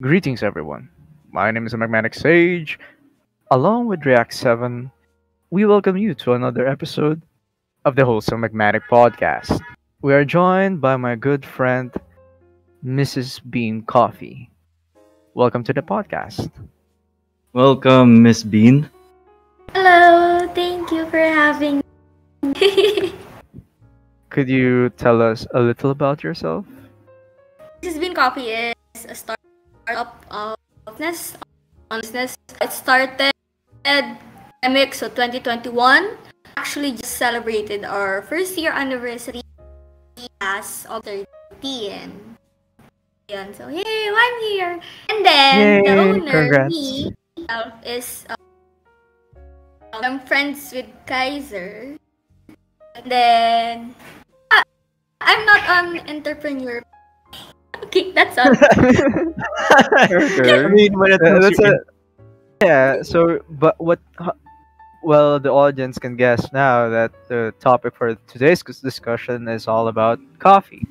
Greetings, everyone. My name is Magmatic Sage. Along with React7, we welcome you to another episode of the Wholesome Magmatic podcast. We are joined by my good friend, MrsBeanCoffee. Welcome to the podcast. Welcome, Miss Bean. Hello, thank you for having me. Could you tell us a little about yourself? This has been Coffee is a startup of business. It started pandemic, so 2021. Actually, just celebrated our first year anniversary as of 13. Yan. So, hey, I'm here. And then the Yay! owner, Congrats. me, is I'm friends with Kaiser. And then I'm not an entrepreneur. Okay, that's all. Okay. I mean, when it comes That's to yeah. So, but well, the audience can guess now that the topic for today's discussion is all about coffee.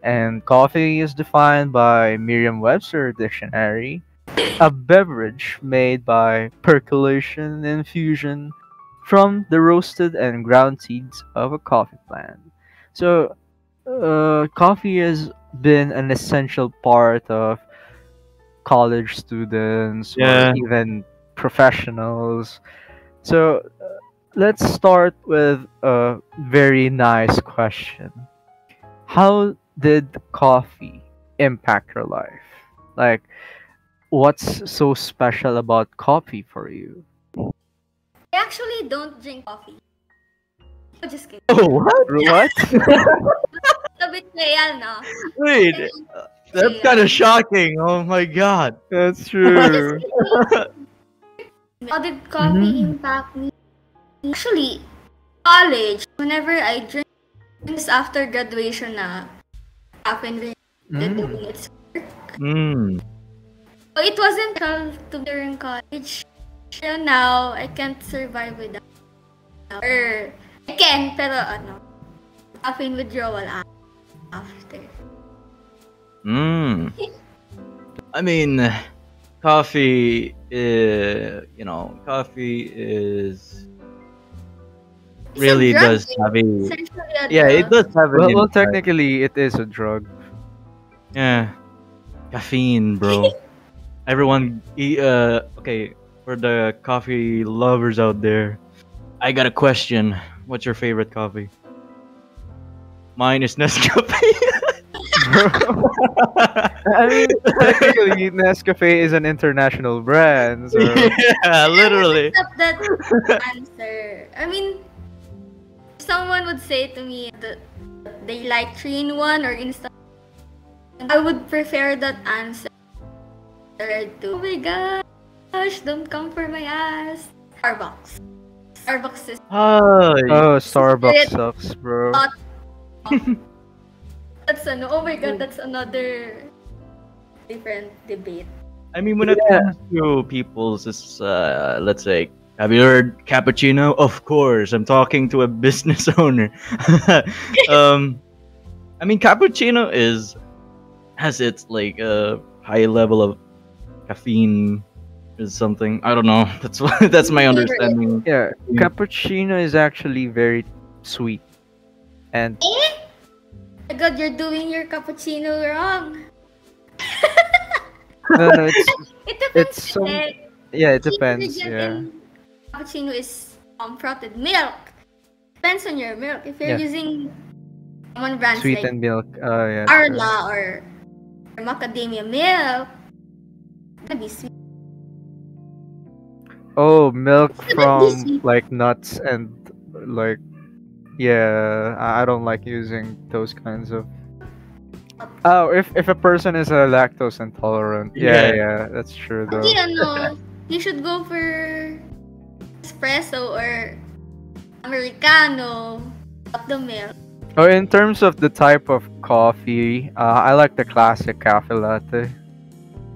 And coffee is defined by Merriam-Webster dictionary, a beverage made by percolation and infusion from the roasted and ground seeds of a coffee plant. So, coffee has been an essential part of college students or yeah, even professionals. So, let's start with a very nice question. How did coffee impact your life? Like, what's so special about coffee for you? I actually don't drink coffee. Oh, just kidding. oh what? What? A betrayal, no? Wait, that's Yeah. kind of shocking. Oh my god. That's true. How did coffee impact me? Actually, college, whenever I drink, just after graduation na, caffeine related doing its work. Mm. So it wasn't real to during college. So now, I can't survive without. Or, I can, pero caffeine withdrawal after. Mm. I mean, coffee. Coffee is It's a really drug, does have a essentially a yeah. It drug. does have an Well, impact. technically, it is a drug. Yeah, caffeine, bro. Everyone, okay. For the coffee lovers out there, I got a question. What's your favorite coffee? Mine is Nescafe. I mean, technically, Nescafe is an international brand, so yeah, literally. Accept that answer. I mean, if someone would say to me that they like 3-in-1 or instant, I would prefer that answer to, oh my gosh, don't come for my ass. Starbucks. Starbucks is Oh, oh, Starbucks Spirit. sucks, bro. not. Oh my god, that's another different debate. I mean, when it Yeah. comes to people's, let's say, have you heard cappuccino? Of course, I'm talking to a business owner. I mean, cappuccino has its like high level of caffeine is something. I don't know. That's my understanding. Yeah, cappuccino is actually very sweet, and Oh my god, you're doing your cappuccino wrong. no, It depends. it's some eh. yeah, it Key depends. ingredient Yeah, in cappuccino is frotted milk. Depends on your milk. If you're Yeah. using common brands like sweetened milk. Yeah, true. Arla or macadamia milk, it's gonna be sweet. Oh, milk It's gonna be from sweet. like nuts and like yeah, I don't like using those kinds of. Oh, if a person is a lactose intolerant, Yeah. yeah, that's true though. Hindi, you should go for espresso or americano of the milk. Oh, in terms of the type of coffee, I like the classic cafe latte.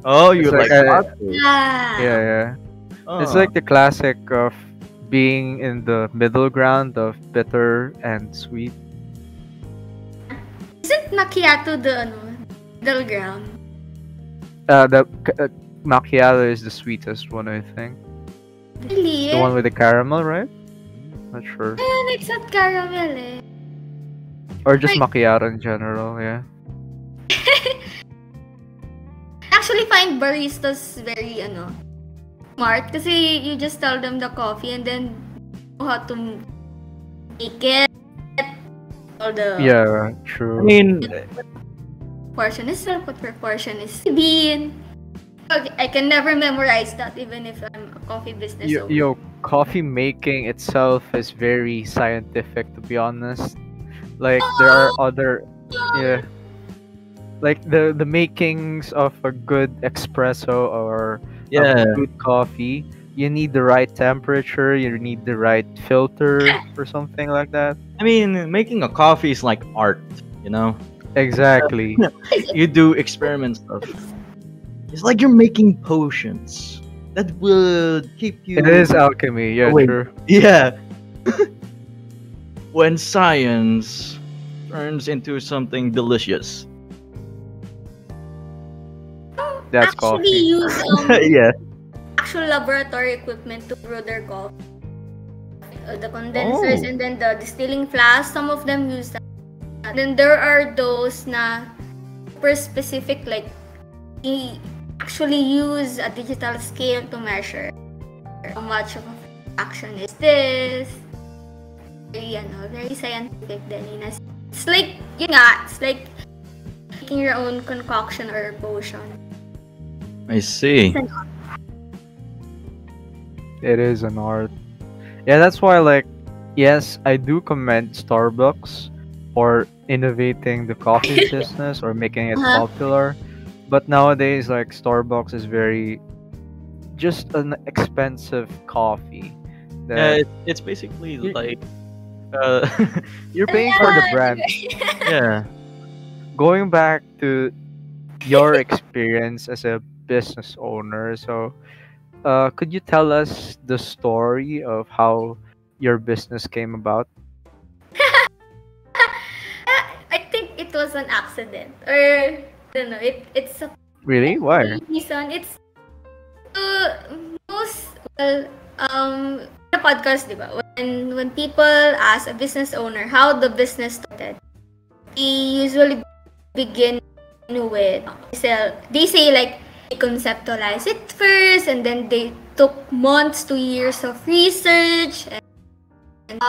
Oh, you It's like like, latte? Yeah. Yeah. It's Oh. like the classic of being in the middle ground of bitter and sweet. Isn't macchiato the middle ground? Macchiato is the sweetest one, I think. Really? The one with the caramel, right? Not sure. It's not caramel eh. Or just Like- macchiato in general, yeah. Actually find baristas very smart kasi you just tell them the coffee and then know how to make it. All the Yeah, true. I mean, portion is salt, what proportion is bean. Okay, I can never memorize that even if I'm a coffee business owner. Coffee making itself is very scientific, to be honest. Like there are other, yeah, like the makings of a good espresso or of yeah. a good coffee. You need the right temperature. You need the right filter or something like that. I mean, making a coffee is like art, you know? Exactly. You do experiment stuff. It's like you're making potions that will keep you. It is alchemy. Yeah, awake. true. Yeah. When science turns into something delicious. That's actually coffee. use Yeah. actual laboratory equipment to brew their coffee. The condensers Oh. and then the distilling flask, some of them use that. And then there are those na super specific, like they actually use a digital scale to measure how much of a fraction is this. Very scientific din. It's like, it's like making your own concoction or potion. I see. It is an art. Yeah, that's why, like, yes, I do commend Starbucks for innovating the coffee business or making it Uh-huh. popular. But nowadays, like, Starbucks is very just an expensive coffee. Yeah, That it's basically You- like, you're paying for the brand. yeah. Going back to your experience as a business owner, so could you tell us the story of how your business came about? I think it was an accident, or I don't know. It's a Really? Why? reason. It's most the podcast, diba? When people ask a business owner how the business started, they usually begin with they say like they conceptualize it first, and then they took months to years of research and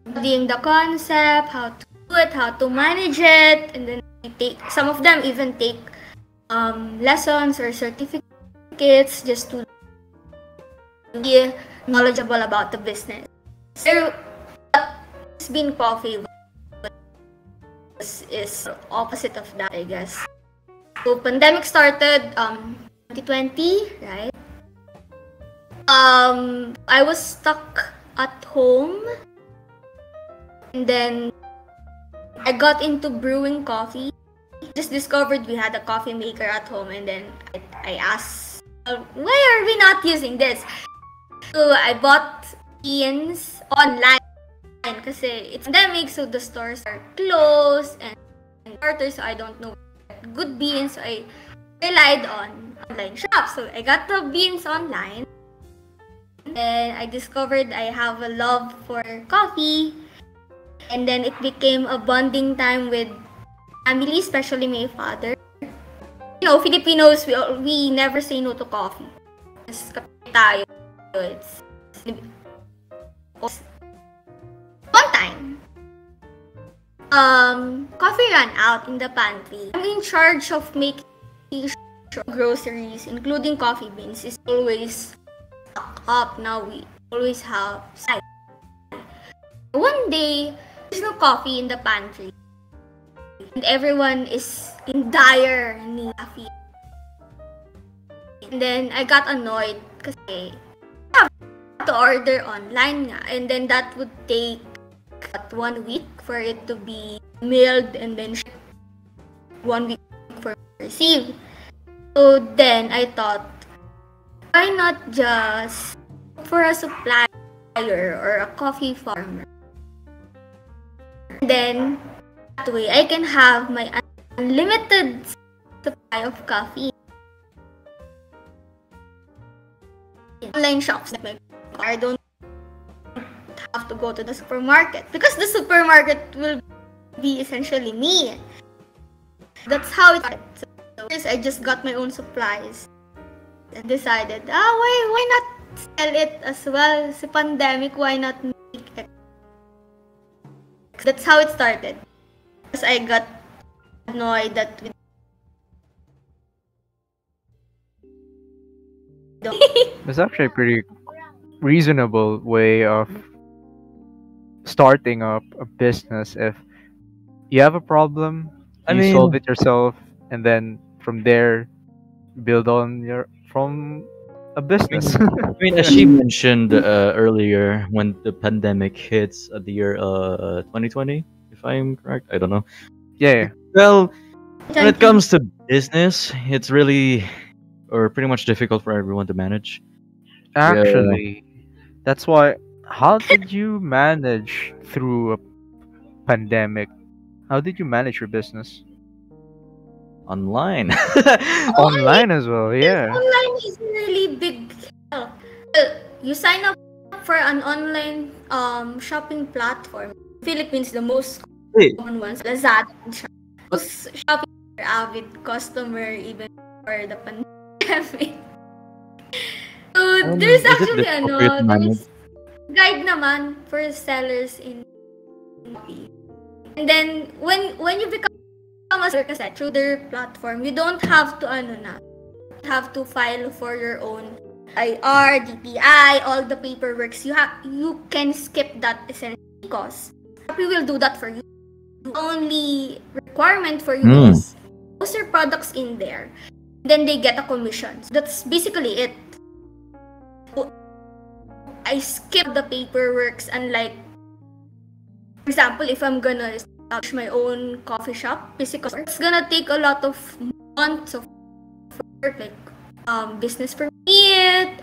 studying the concept, how to do it, how to manage it, and then some of them even take lessons or certificates just to be knowledgeable about the business. So, it's been coffee is opposite of that, I guess. So, pandemic started 2020, right? I was stuck at home, and then I got into brewing coffee. Just discovered we had a coffee maker at home, and then I asked, why are we not using this? So I bought beans online kasi it's pandemic, so the stores are closed and starters, so I don't know good beans. So I relied on online shops. So I got the beans online, and I discovered I have a love for coffee, and then it became a bonding time with family, especially my father. Filipinos, we never say no to coffee. Mas kape tayo. It's one time, coffee ran out in the pantry. I'm in charge of making sure groceries, including coffee beans, is always stocked up. Now we always have side. One day, there's no coffee in the pantry, and everyone is in dire need of coffee. And then I got annoyed kasi I have to order online nga, and then that would take 1 week for it to be mailed and then 1 week for receive. So then I thought, why not just look for a supplier or a coffee farmer? And then that way I can have my unlimited supply of coffee. online shops. Like I don't have to go to the supermarket because the supermarket will be essentially me. That's how it started. So first, I just got my own supplies and decided, why not sell it as well? It's a pandemic, why not make it? That's how it started. Because I got annoyed that It's actually a pretty reasonable way of starting up a business. If you have a problem, I you solve mean, it yourself, and then from there build on your from a business. as she mentioned earlier, when the pandemic hits at the year 2020, if I'm correct, I don't know. Yeah. Well, when it comes to business, it's really or pretty much difficult for everyone to manage. Yeah, Actually, that's why. How did you manage through a pandemic? How did you manage your business? online. Online as well, yeah. online is a really big help. Well, you sign up for an online shopping platform. Philippines, the most Wait, common ones, Lazada and Shopee. Those Shopee are avid customer even for the pandemic. So there's is it actually difficult for you to manage? there's guide naman for sellers in Shopee. And then when you become a seller kasi through their platform, you don't have to have to file for your own IR, DPI, all the paperworks. You can skip that essentially because Shopee will do that for you. The only requirement for you is post your products in there. Then they get a commission. So that's basically it. So I skip the paperworks, unlike, for example, if I'm gonna establish my own coffee shop, physical, it's gonna take a lot of months of work, like business permit,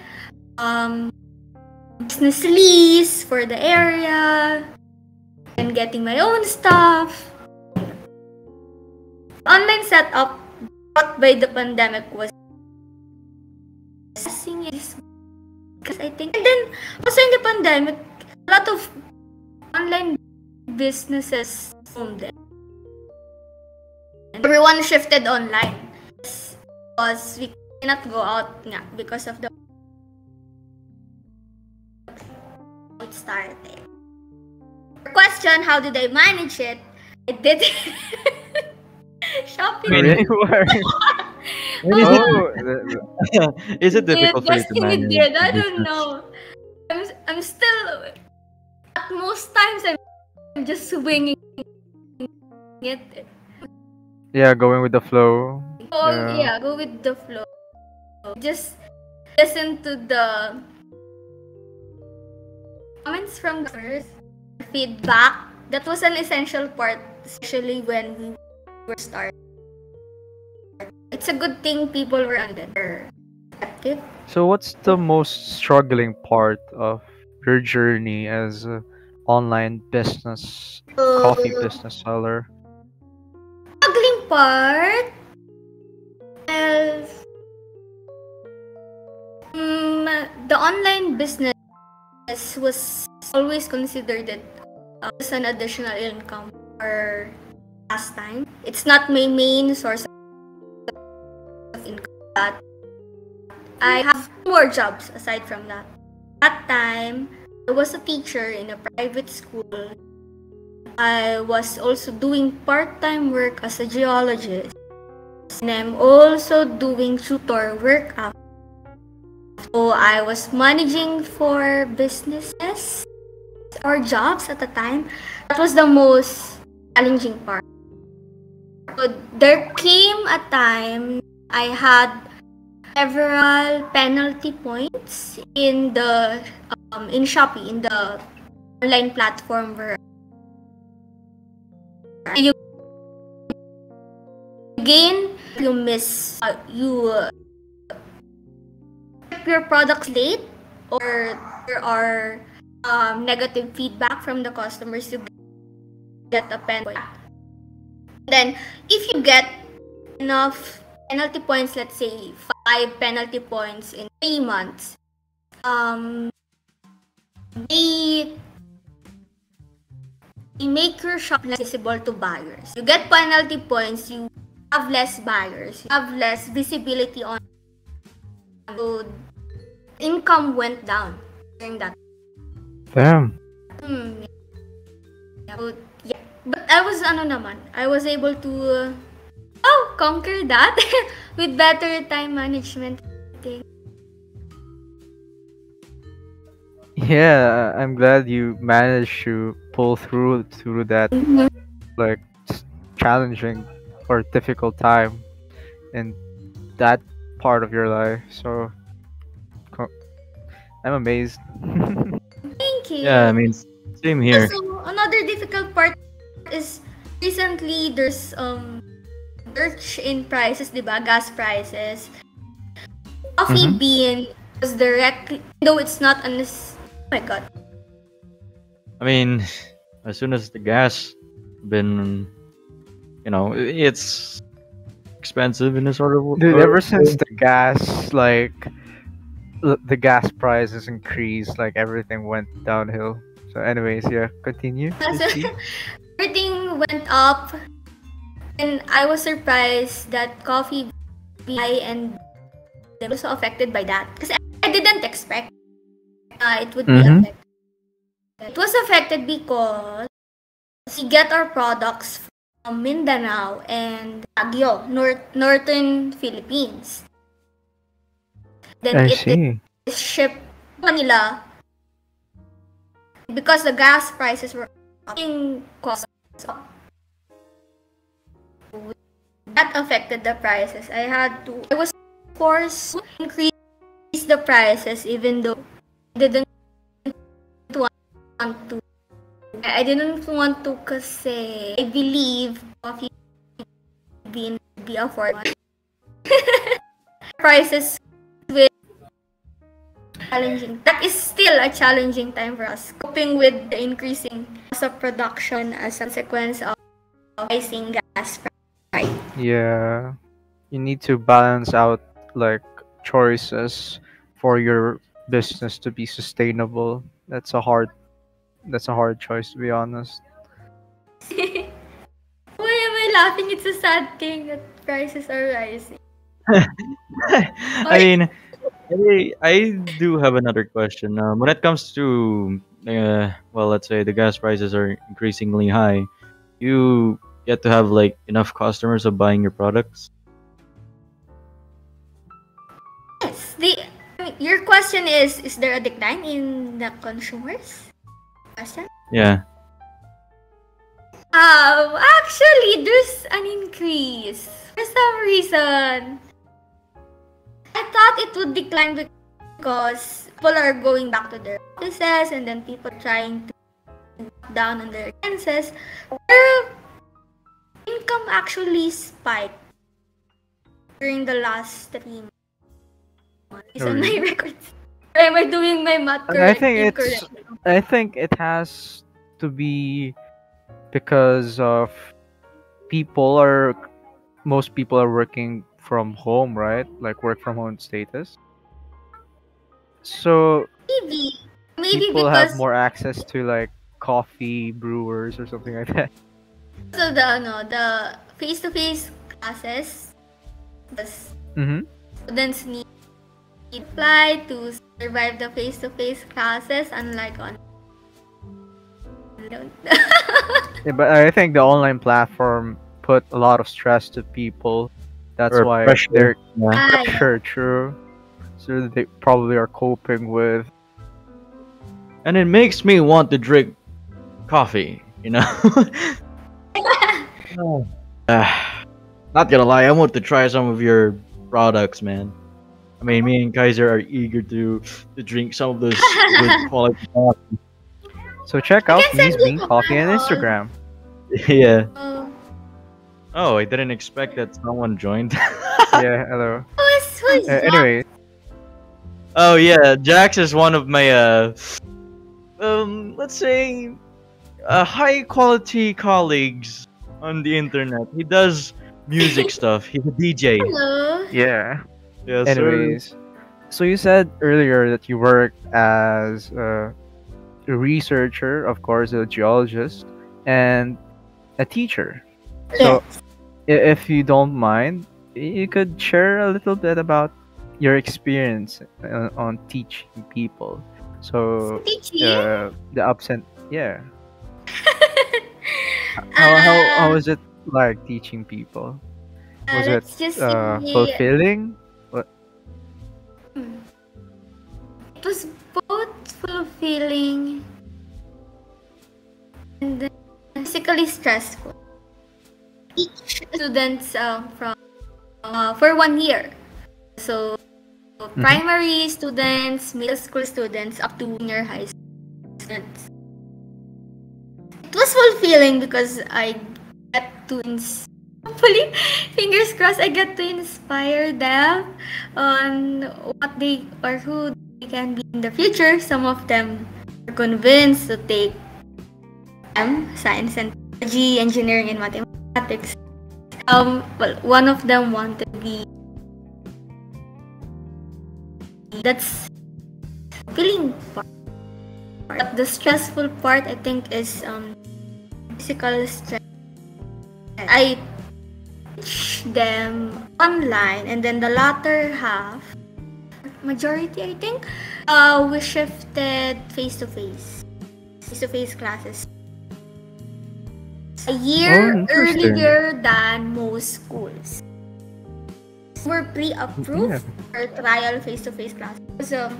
business lease for the area, and getting my own stuff. Online setup brought by the pandemic was because I think, and then also in the pandemic, a lot of online businesses formed. Everyone shifted online because we cannot go out because of the it started. Question, how did I manage it? I did shopping. Really? Where? Is it difficult for you to Destiny manage? did. I the don't business? know. I'm still at most times I'm just swinging it. Yeah, going with the flow. Go with the flow. Just listen to the comments from the first feedback. That was an essential part, especially when we were starting. It's a good thing people were under. So, what's the most struggling part of your journey as an online business, coffee business seller? Struggling part is the online business was always considered it as an additional income or pastime. It's not my main source of income. But I have more jobs aside from that. That time, I was a teacher in a private school. I was also doing part-time work as a geologist. And I'm also doing tutor work after. So I was managing 4 businesses or jobs at the time. That was the most challenging part. So there came a time I had several penalty points in the in Shopee, in the online platform where you gain, you miss, you your products late, or there are negative feedback from the customers, you get a penalty. Then if you get enough penalty points, let's say 5 penalty points in 3 months, um, they make your shop less visible to buyers. You get penalty points, you have less buyers, you have less visibility on. So income went down during that. Damn. Yeah. So, yeah. But I was able to conquer that with better time management. Yeah, I'm glad you managed to pull through that like challenging or difficult time in that part of your life. So I'm amazed. Thank you. Yeah, I mean, same here. Also, another difficult part is recently there's surge in prices, diba? Gas prices. Coffee Mhm. bean was directly, though it's not oh my god. I mean, as soon as the gas been, it's expensive in a sort of. Dude, ever since the gas the gas prices increased, like everything went downhill. So anyways, yeah, continue. So, Proceed. everything went up, and I was surprised that coffee bean and was also affected by that because I didn't expect it would be Mhm. affected. It was affected because we get our products from Mindanao and Baguio, northern Philippines. Then I it see. is shipped to Manila because the gas prices were up. Costs up. That affected the prices. I was forced to increase the prices even though I didn't want to. I didn't want to kasi I believe coffee bean would be affordable. Prices with challenging. That is still a challenging time for us. Coping with the increasing cost of production as a consequence of rising gas price. Yeah, you need to balance out like choices for your business to be sustainable. That's a hard choice, to be honest. Why am I laughing? It's a sad thing that prices are rising. I mean, I do have another question. When it comes to, let's say the gas prices are increasingly high, you get to have like enough customers of buying your products. Yes, your question is there a decline in the consumers? Question? Yeah. Actually, there's an increase. For some reason, I thought it would decline because people are going back to their offices and then people trying to cut down on their expenses. Their income actually spiked during the last 3 months. Oh, On my really? records. Or am I doing my math I correct? think Incorrect? I think it has to be because of people are most people are working from home, right? Like work from home status. So Maybe. Maybe people have because more access to like coffee brewers or something like that. of the face-to-face classes, the Mm-hmm. students need apply to survive the face-to-face classes, unlike on. Yeah, but I think the online platform put a lot of stress to people. That's Or why pressure. they're Yeah. sure true. So they probably are coping with. And it makes me want to drink coffee, you know? Oh. Not gonna lie, I want to try some of your products, man. I mean, me and Kaiser are eager to drink some of this good quality coffee. So check I out can send Me's you Bean Coffee on all. Instagram. Yeah. Oh, Oh, I didn't expect that someone joined. Yeah, hello. who's Jack? Anyway, Oh yeah, Jax is one of my let's say high quality colleagues on the internet. He does music stuff. He's a DJ. Hello. yeah. Yes, sir. Anyways, So you said earlier that you worked as a researcher, of course, a geologist, and a teacher. So Yes. if you don't mind, you could share a little bit about your experience on teaching people. So Teaching. the ups and yeah, how Uh, was it like teaching people? Was it let's just say fulfilling? What? hmm, it was both fulfilling and then physically stressful. Each students from for 1 year. So Mhm. primary students, middle school students, up to junior high school students. It was fulfilling because I get to hopefully, fingers crossed, I get to inspire them on what they or who they can be in the future. Some of them are convinced to take science and technology, engineering and mathematics. Well, one of them wanted to be. That's feeling part. But the stressful part, I think, is physical stress. I teach them online, and then the latter half, majority, I think, we shifted face to face classes. A Oh, year interesting. earlier than most schools. We're Yeah, pre-approved for trial face to face classes. So,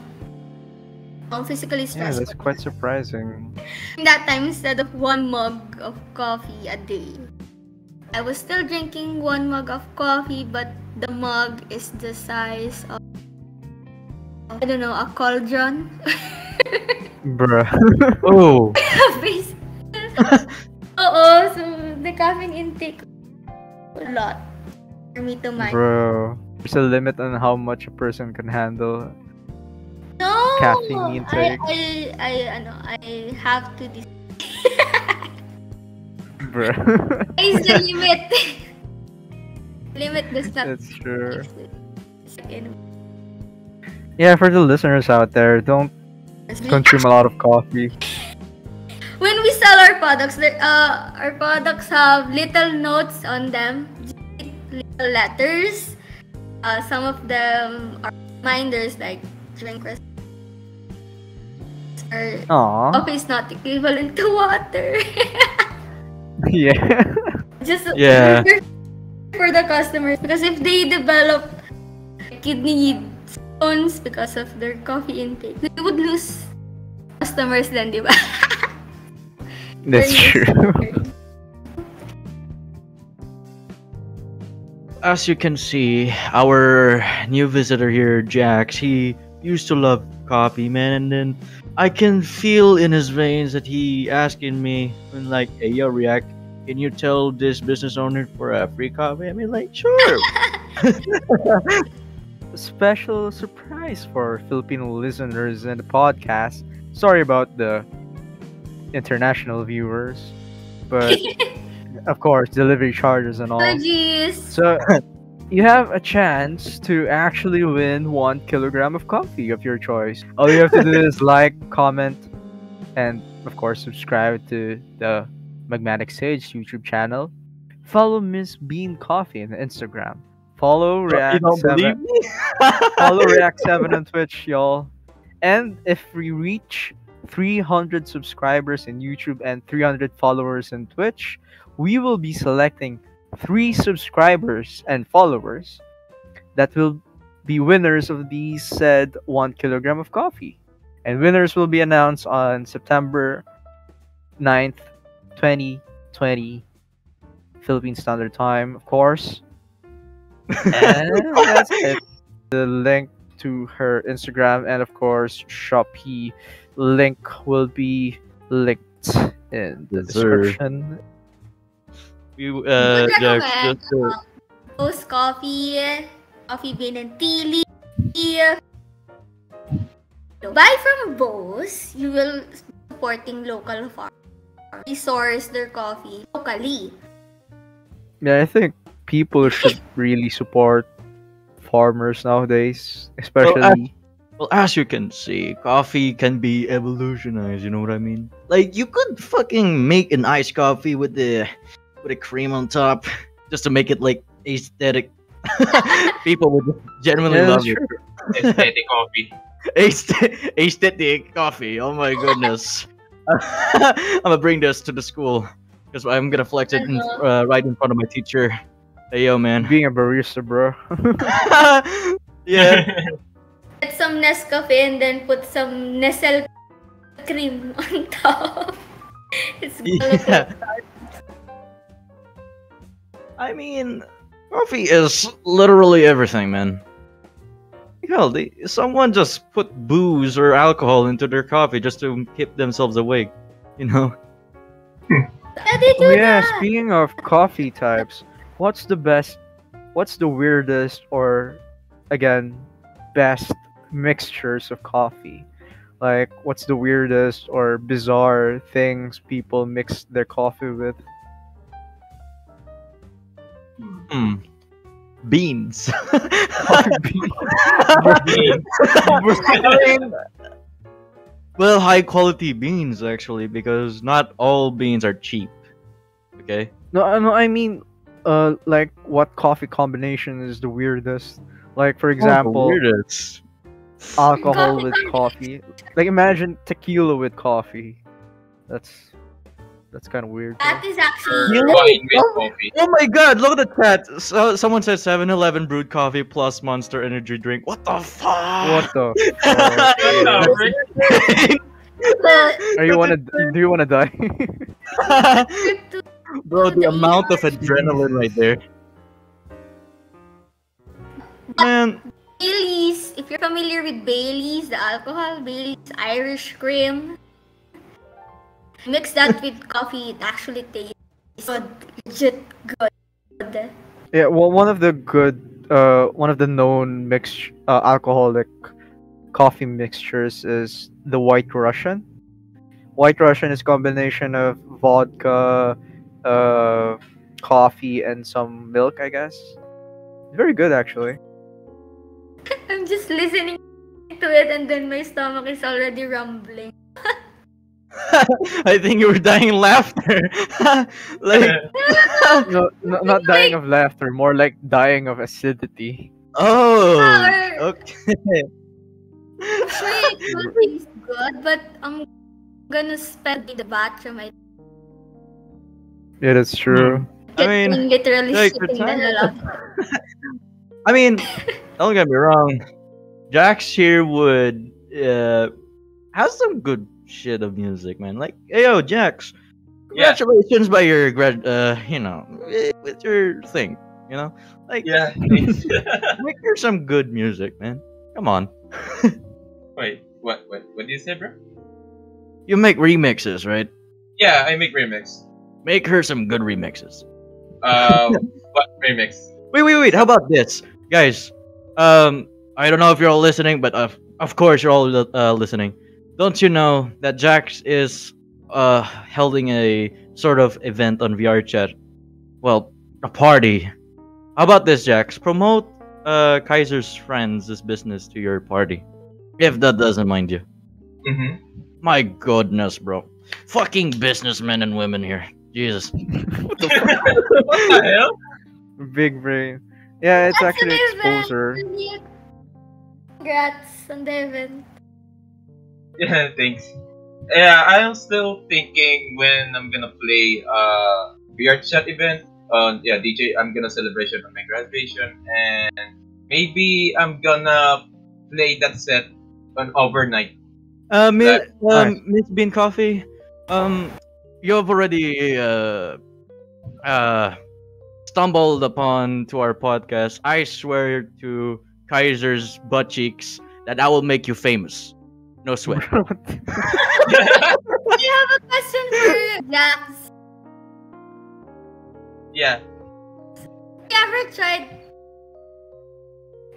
physically yeah, that's stressful. quite surprising. That time, instead of 1 mug of coffee a day, I was still drinking 1 mug of coffee, but the mug is the size of, I don't know, a cauldron. Bruh. Oh, Bas- Oo, so the caffeine intake a lot for me to manage. Bro, there's a limit on how much a person can handle No, caffeine I intake. I I ano, I have to Bro. is the limit. Limit does not That's true. exist. Yeah, for the listeners out there, don't consume a lot of coffee. When we sell our products, our products have little notes on them, little letters. Some of them are reminders like drink or Aw. coffee is not equivalent to water. Yeah. Just yeah. for the customers, because if they develop kidney stones because of their coffee intake, they would lose customers then, di ba? That's true. As you can see, our new visitor here, Jax, he used to love coffee, man, and then I can feel in his veins that he asking me, when like, hey, yo, React, can you tell this business owner for a free coffee? I mean, like, sure. Special surprise for Filipino listeners in the podcast. Sorry about the international viewers, but of course, delivery charges and all. Apologies. So you have a chance to actually win 1 kilogram of coffee of your choice. All you have to do is like, comment, and of course subscribe to the Magmatic Sage YouTube channel. Follow MrsBeanCoffee on Instagram. Follow You don't believe React7. me? Follow React7 on Twitch, y'all. And if we reach 300 subscribers in YouTube and 300 followers in Twitch, we will be selecting 3 subscribers and followers that will be winners of the said 1 kilogram of coffee. And winners will be announced on September 9th, 2020, Philippine Standard Time, of course. And that's it. The link to her Instagram and, of course, Shopee link will be linked in the Yes, sir. description. You, Would Jax, recommend just Bose Coffee, Coffee Bean and Tea Leaf. Buy from Bose, you will supporting local farmers. They source their coffee locally. Yeah, I think people should really support farmers nowadays, especially Well, as you can see, coffee can be evolutionized. You know what I mean? Like you could fucking make an iced coffee with the cream on top, just to make it like aesthetic. People would genuinely Yeah, love that's it. true. Aesthetic coffee. Aesthetic coffee. Oh my goodness. I'm gonna bring this to the school because I'm gonna flex it right in front of my teacher. Hey yo, man. Being a barista, bro. Yeah. Get some Nescafe and then put some Nestle cream on top. It's gonna Yeah. I mean, coffee is literally everything, man. Hell, someone just put booze or alcohol into their coffee just to keep themselves awake. You know? How they do Oh yeah, that? speaking of coffee types, what's the weirdest or again best mixtures of coffee? Like what's the weirdest or bizarre things people mix their coffee with? Hmm. Beans. I mean, well, high quality beans actually, because not all beans are cheap. Okay. No, I mean, like what coffee combination is the weirdest? Like for Oh, the example, weirdest. alcohol Coffee with combination. coffee. Like imagine tequila with coffee. That's kind of weird. That Though. is actually You Wine with coffee. Oh my god, look at the chat. So, someone said 7-Eleven brewed coffee plus Monster energy drink. What the fuck? What the? Fuck? What the frick? Are you wanna? Do you wanna die? Bro, the amount of adrenaline right there. Man, Baileys. If you're familiar with Baileys, the alcohol, Baileys Irish cream. Mix that with coffee, it actually tastes good. Legit good. Yeah. Well, one of the known alcoholic coffee mixtures is the White Russian. White Russian is combination of vodka, coffee, and some milk, I guess. Very good, actually. I'm just listening to it and then my stomach is already rumbling. I think you were dying in laughter. Like, No, not dying of laughter, more like dying of acidity. oh, Or- okay. Actually, it will taste good, but I'm gonna spend in the bathroom. Yeah, that's true. I mean, literally like, shitting the the hell out. I mean, don't get me wrong. Jax here would have some good shit of music, man. Like, hey yo, Jax, Yeah. congratulations by your with your thing, you know, like, Yeah. Thanks. make her some good music, man. Come on, Wait, what do you say, bro? you make remixes, right? Yeah, I make remix. Make her some good remixes. What remix? Wait. How about this, guys? I don't know if you're all listening, but of course you're all listening. Don't you know that Jax is holding a sort of event on VR chat? Well, a party. How about this, Jax? Promote Kaiser's friends' business to your party, if that doesn't mind you. Mm-hmm. My goodness, bro. Fucking businessmen and women here. Jesus. What the hell? Big brain. Yeah, it's That's actually an event. exposure. Congrats on the event. Yeah, thanks. Yeah, I'm still thinking when I'm gonna play VR chat event on DJ. I'm gonna celebration on my graduation, and maybe I'm gonna play that set on overnight. Miss Nice. MrsBeanCoffee, you've already stumbled upon to our podcast. I swear to Kaiser's butt cheeks that I will make you famous. No sweat. I have a question for Jax. Yeah. Have you ever tried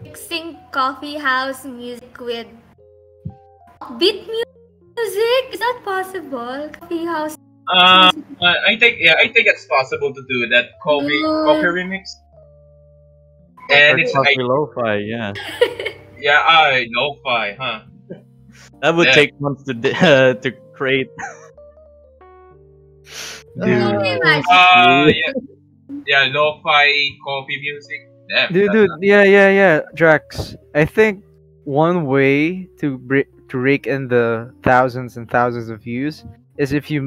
mixing coffee house music with beat music? Is that possible? Coffee house music. I think it's possible to do that coffee remix. And it's Coffee lo-fi, yeah. Yeah, I lo-fi, huh? That would Yeah. take months to create. Dude. Can you imagine? Yeah, yeah, lo-fi coffee music. Damn, Dude, yeah, Drax. I think one way to rake in the thousands and thousands of views is if you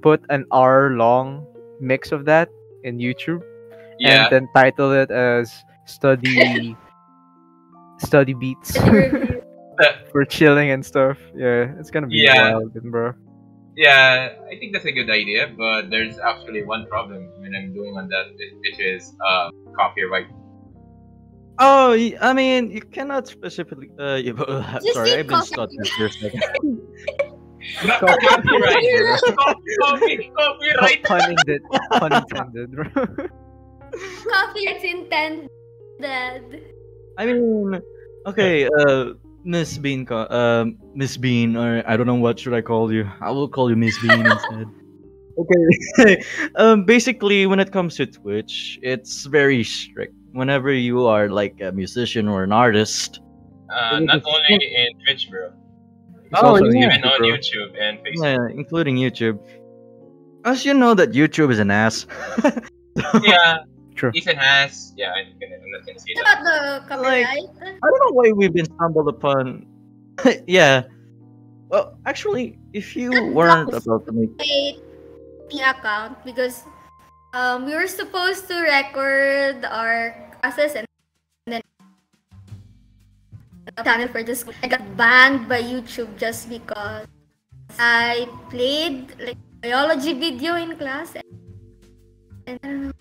put an hour long mix of that in YouTube and yeah, then title it as study beats The review. for chilling and stuff. Yeah, it's gonna be yeah, wild, bro. yeah. I think that's a good idea, but there's actually one problem when I'm doing on that, which is copyright. Oh, I mean, you cannot specifically. Just Sorry, say I've been coffee. stuttering for a second. Copyright, copyright. Pun intended, bro. Coffee it's intended. I mean, okay, Miss Bean, Miss Bean, or I don't know what should I call you. I will call you Miss Bean instead. Okay. Basically, when it comes to Twitch, it's very strict. Whenever you are like a musician or an artist. Not only in Twitch, bro. It's Oh, also yeah. Even on bro. YouTube and Facebook. Yeah, including YouTube. As you know that YouTube is an ass. Yeah, True. Ethan has. Yeah, I'm not gonna say What that. about the copyright? I don't know why we've been stumbled upon. Yeah. Well, actually, if you weren't about to make. The account because we were supposed to record our classes and then channel for the school. I got banned by YouTube just because I played like biology video in class and I don't know.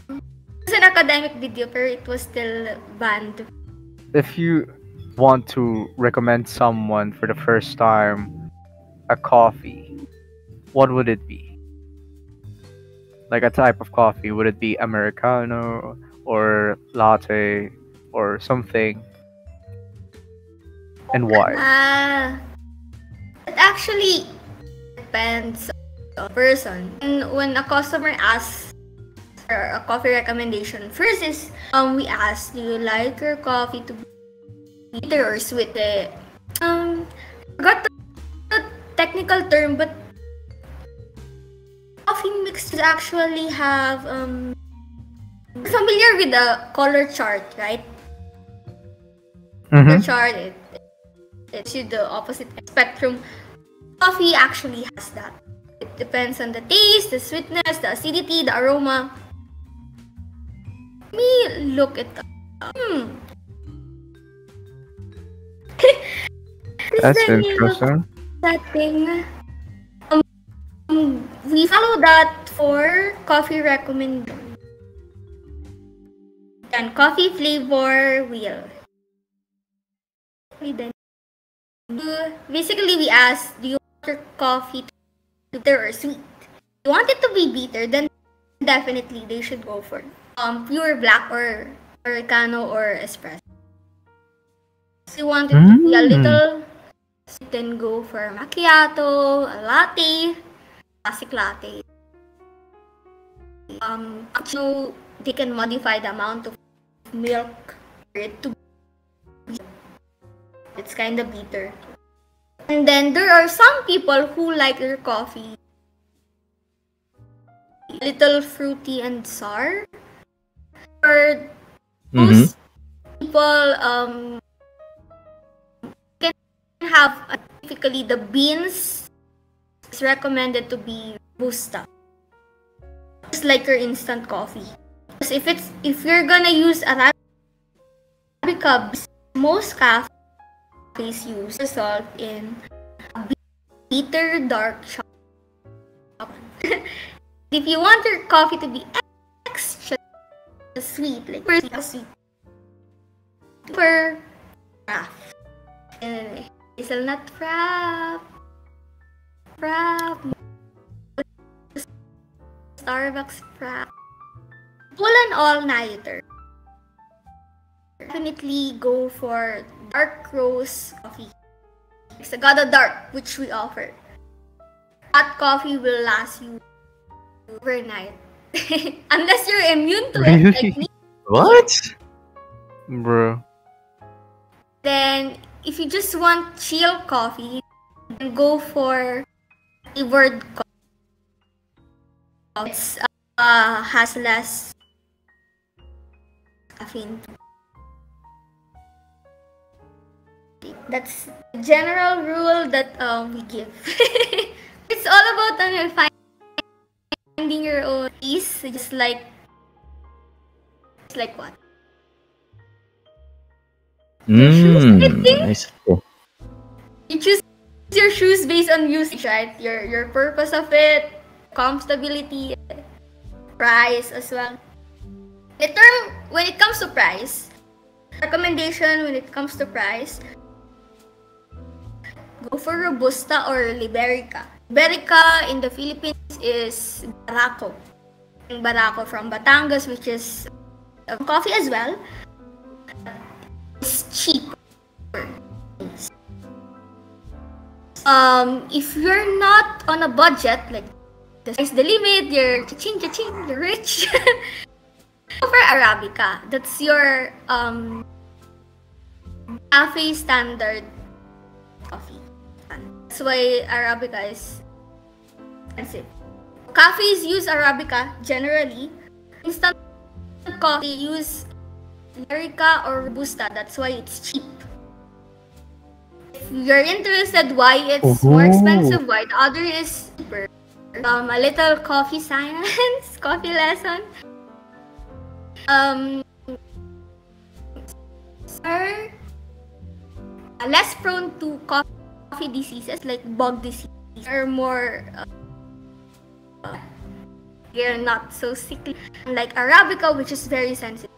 It was an academic video, but it was still banned. If you want to recommend someone for the first time a coffee, what would it be? Like a type of coffee? Would it be Americano or latte or something? And why? It actually depends on the person. And when a customer asks for a coffee recommendation, first is we ask, do you like your coffee to be bitter or sweet? Forgot the technical term, but coffee mixes actually have familiar with the color chart, right? The chart it's the opposite spectrum. Coffee actually has that. It depends on the taste, the sweetness, the acidity, the aroma. Let me look at That's the name of interesting. that thing. We follow that for coffee recommendation. And coffee flavor wheel. Then basically we ask, do you want your coffee to be bitter or sweet? If you want it to be bitter, then definitely they should go for pure black or Americano or espresso. If you want it to be a little sweet, then go for macchiato, a latte, classic latte. So they can modify the amount of milk for it to be. It's kind of bitter. And then there are some people who like their coffee a little fruity and sour. Or most people can have typically the beans is recommended to be robusta, just like your instant coffee. Because if you're gonna use Arabica, most cafes use result in a bitter dark chocolate. If you want your coffee to be extra sweet, like super sweet, super frap, hazelnut frap, Starbucks frap, full and all-nighter. Definitely go for dark roast coffee. It's a Gada Dark, which we offer. That coffee will last you overnight. Unless you're immune to it, like me. What? Bro. Then, if you just want chill coffee, then go for flavored coffee. It's has less caffeine. That's the general rule that we give. It's all about finding your own peace, just like what? Shoes, I think. Nice. You choose your shoes based on usage, right? Your purpose of it, comfortability, price as well. The term when it comes to price, recommendation when it comes to price, go for Robusta or Liberica. Liberica in the Philippines is Barako. Barako from Batangas, which is coffee as well. It's cheaper. If you're not on a budget, like the sky's the limit, you're cha-ching, you're rich. Go for Arabica. That's your cafe standard coffee. That's why Arabica is expensive. Cafes use Arabica generally. Instant coffee use Liberica or Robusta. That's why it's cheap. If you're interested why it's more expensive, why the other is cheaper, a little coffee science, coffee lesson. Are less prone to coffee diseases like bug disease, or more you're not so sickly, like Arabica, which is very sensitive.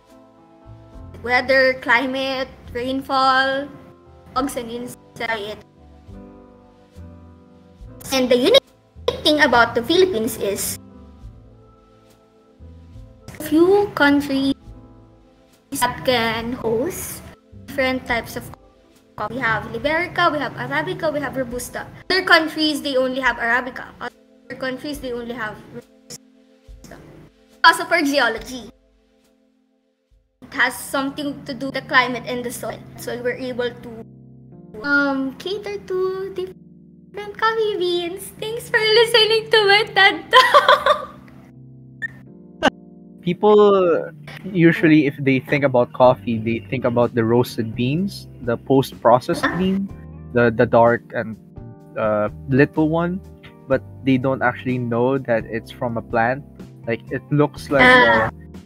Weather, climate, rainfall, bugs and insects. And the unique thing about the Philippines is few countries that can host different types of coffee. We have Liberica, we have Arabica, we have Robusta. Other countries, they only have Arabica. Other countries, they only have Robusta. Also for geology, it has something to do with the climate and the soil. So we're able to cater to different coffee beans. Thanks for listening to my TED Talk. People usually, if they think about coffee, they think about the roasted beans, the post-processed bean, the dark and little one, but they don't actually know that it's from a plant. Like it looks like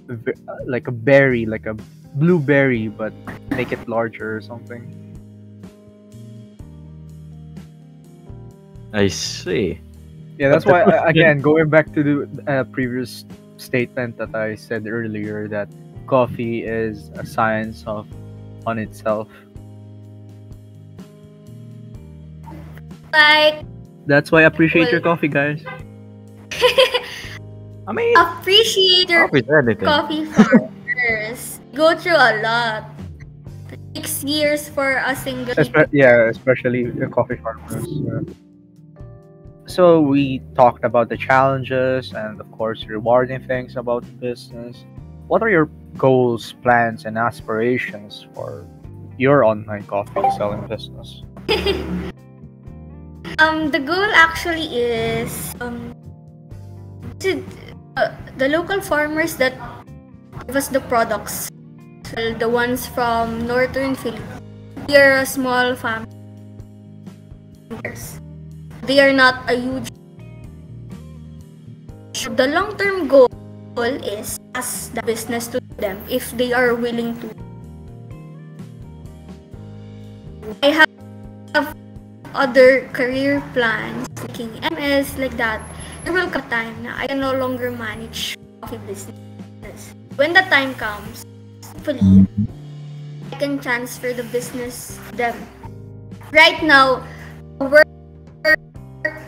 a berry, like a blueberry, but make it larger or something. I see. Yeah, that's why again, going back to the previous statement that I said earlier, that coffee is a science on itself. Like, that's why I appreciate your coffee, guys. I mean, appreciate your coffee farmers. Go through a lot. 6 years for a single. Especially the coffee farmers. Yeah. So we talked about the challenges and of course rewarding things about the business. What are your goals, plans, and aspirations for your online coffee selling business? The goal actually is the local farmers that give us the products. So the ones from northern Philippines. They are a small farm. They are not a huge. The long-term goal is as the business to them if they are willing to. I have other career plans, making MS like that. There will come a time na I can no longer manage coffee business. When the time comes, hopefully, I can transfer the business to them. Right now, work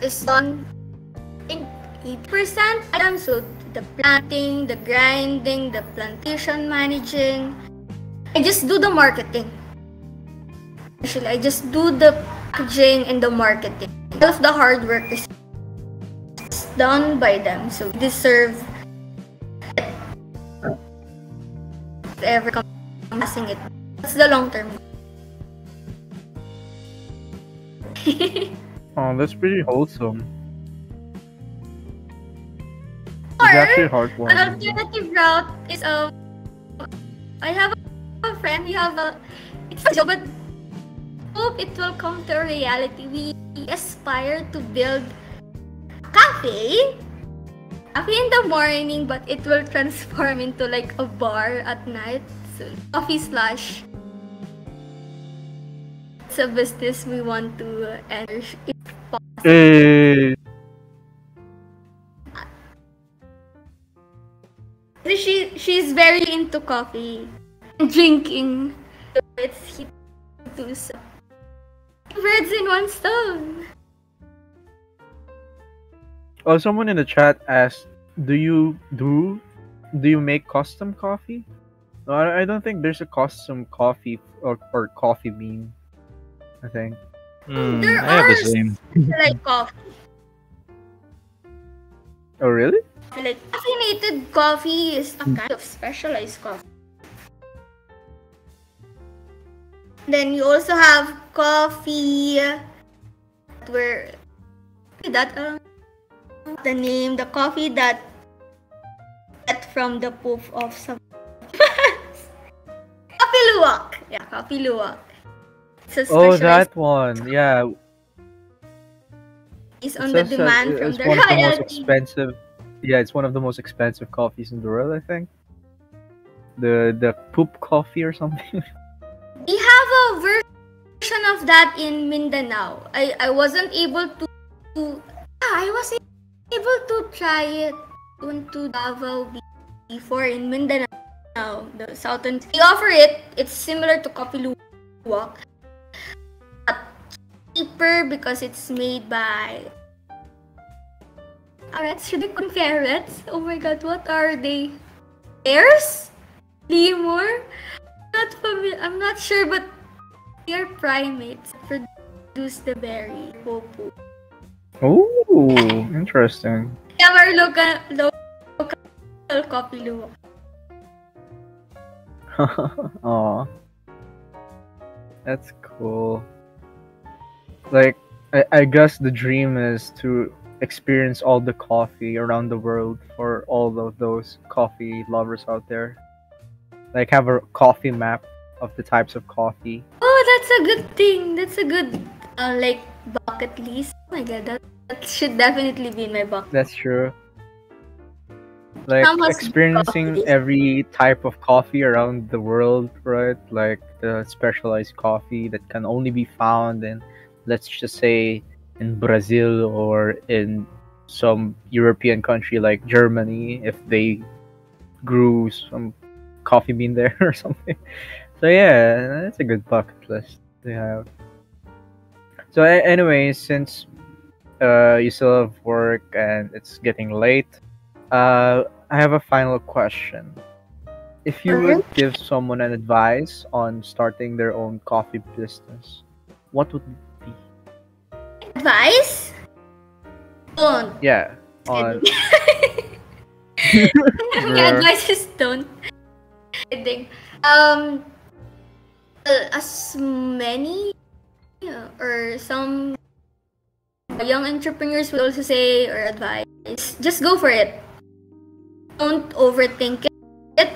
is done in 80% items, so the planting, the grinding, the plantation managing. I just do the marketing. Actually, I just do the packaging and the marketing. All of the hard work is done by them, so they deserve ever passing it. That's the long term. Oh, that's pretty wholesome. Or It's actually an heartwarming. alternative route is I have a friend. We have a it's a job, but hope it will come to a reality. We aspire to build a cafe in the morning, but it will transform into like a bar at night. So coffee slash. It's a business we want to enter if possible. Hey. She's very into coffee and drinking. So it's hit two birds in one stone. Oh, someone in the chat asked, "Do you make custom coffee?" No, I don't think there's a custom coffee or coffee bean. I think. There I have are the same. like coffee. Oh, really? Like caffeinated coffee is a kind of specialized coffee. Then you also have coffee where that the coffee that from the poop of some coffee luwak. Yeah, coffee luwak. It's a Oh, specialized that one. Yeah. is It on the says that demand from it's the one of the most royalty. expensive. Yeah, it's one of the most expensive coffees in the world, I think. The poop coffee or something. We have a version of that in Mindanao. I wasn't able to I was able to try it to Davao before in Mindanao, the southern. They offer it. It's similar to coffee luwak, but cheaper because it's made by parrots. Should I call them ferrets? Oh my god, what are they? Bears? Lemur? Not familiar. I'm not sure, but they are primates. Produce the berry popo. Oh, interesting. Yeah, our local coffee luwak. Aw, that's cool. Like, I guess the dream is to experience all the coffee around the world for all of those coffee lovers out there. Like, have a coffee map of the types of coffee. Oh, that's a good thing. That's a good like bucket list. Oh my god, that should definitely be in my bucket. That's true. Like, Some has experiencing coffee. every type of coffee around the world, right? Like the specialized coffee that can only be found in, let's just say, in Brazil or in some European country like Germany, if they grew some coffee bean there or something. So yeah, that's a good bucket list to have. So anyway, since you still have work and it's getting late, I have a final question. If you would give someone an advice on starting their own coffee business, what would it be? Advice? Don't. Yeah, on My advice is don't. Kidding. As many or some young entrepreneurs will also say or advise, just go for it. Don't overthink it.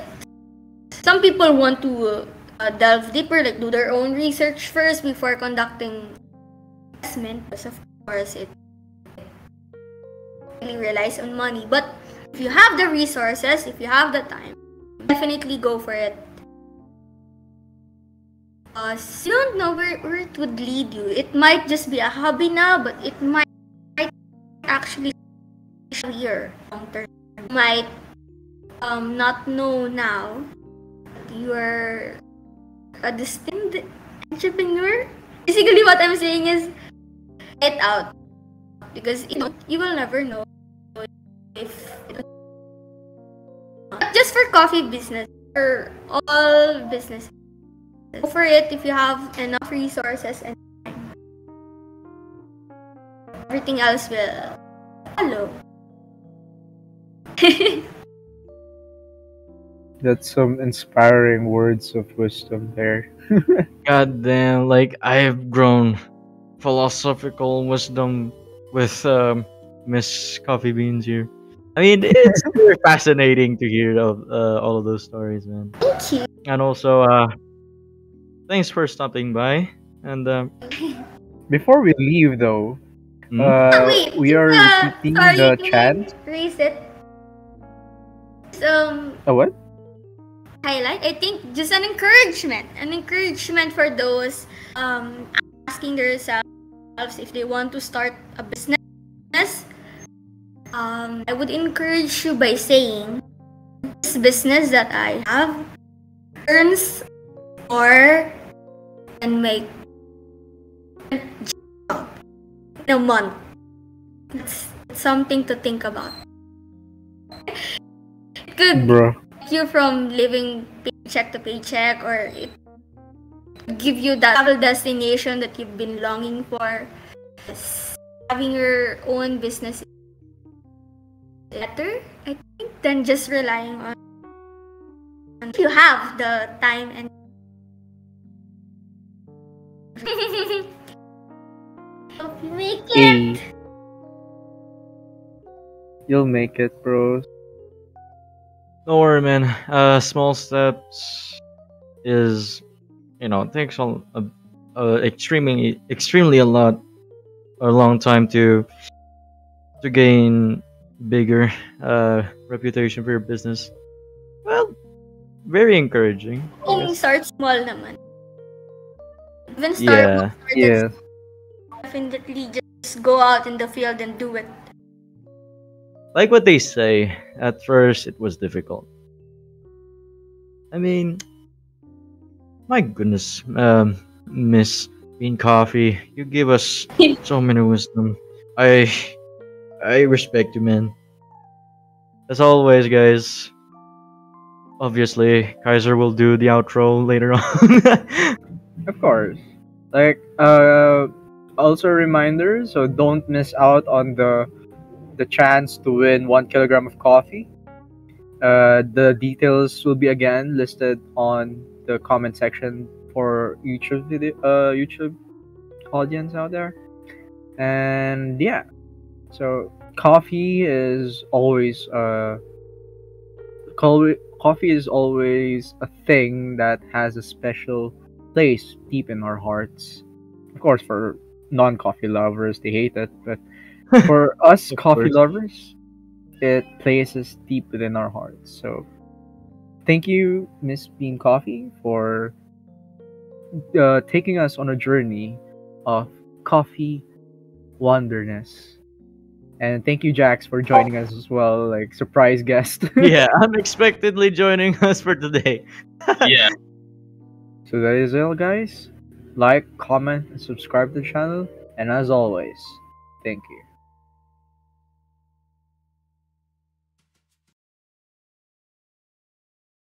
Some people want to delve deeper, like do their own research first before conducting investment. Because of course, it really relies on money. But if you have the resources, if you have the time, definitely go for it. You don't know where it would lead you. It might just be a hobby now, but it might actually be a career long term. You might not know now that you are a distinct entrepreneur. Basically, what I'm saying is get out, because you will never know if not just for coffee business, for all business. Go for it if you have enough resources and time. Everything else will follow. That's some inspiring words of wisdom there. God damn, like I have grown philosophical wisdom with Miss Coffee Beans here. I mean, it's very fascinating to hear all of those stories, man. Thank you. And also, thanks for stopping by. And Before we leave, though, hmm? Wait, we are repeating sorry, the can chant. I raise it? Oh, what? Highlight. I think just an encouragement for those asking themselves if they want to start a business. I would encourage you by saying this business that I have earns more and make job in a month. It's something to think about. It could Bro. take you from living paycheck to paycheck, or it could give you that travel destination that you've been longing for. Yes. Having your own business is better, I think, than just relying on if you have the time and hope you make it. Hey, you'll make it, bro. Don't worry, man. Small steps is, takes extremely a long time to gain bigger reputation for your business. Well, very encouraging. Start small naman. Even Yeah. Starbucks started Yeah. definitely just go out in the field and do it. Like what they say, at first it was difficult. I mean, my goodness, Miss Bean Coffee, you give us so many wisdom. I respect you, man. As always, guys. Obviously, Kaiser will do the outro later on. Of course. Like, also a reminder, so don't miss out on the chance to win 1 kilogram of coffee. The details will be again listed on the comment section for YouTube audience out there. And yeah, so coffee is always coffee is always a thing that has a special place deep in our hearts. Of course, for non-coffee lovers, they hate it, but for us Of coffee course. lovers, it places deep within our hearts. So, thank you, Miss Bean Coffee, for taking us on a journey of coffee wonderness. And thank you, Jax, for joining us as well, like surprise guest. Yeah, unexpectedly joining us for today. Yeah. So that is all, guys. Like, comment, and subscribe to the channel. And as always, thank you.